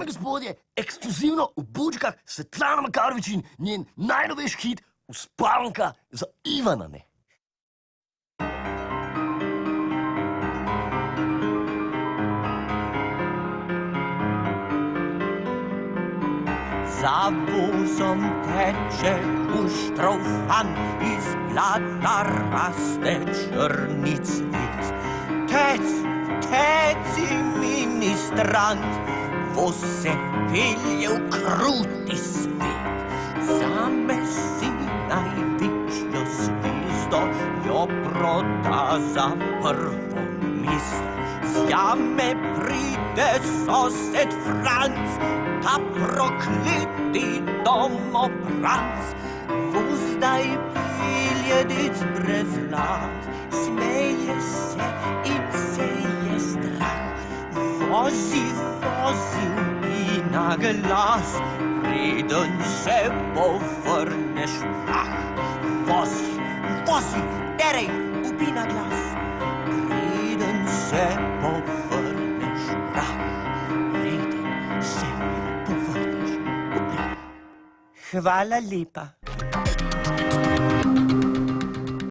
gospodje, ekskluzivno v Bučkah Svetlana Makarovič in njen najnovejši hit Uspavanka za Ivana, ne. Za vozom teče uštrov fant, iz blata raste črni cvet. Teci, ministrant, voz se pelje v kruti svet. Zame si največjo zvezdo, jo proda za prvo mesto. Z jame pride sosed Franc, ta prokleti domobranc. Voz zdaj pelje dec brez las, smeje se in se je strah. Vozi in na glas, preden se povrneš prah. Vozi, terej, ubi na glas, preden se povrneš prah. Preden se povrneš prah. Hvala lepa.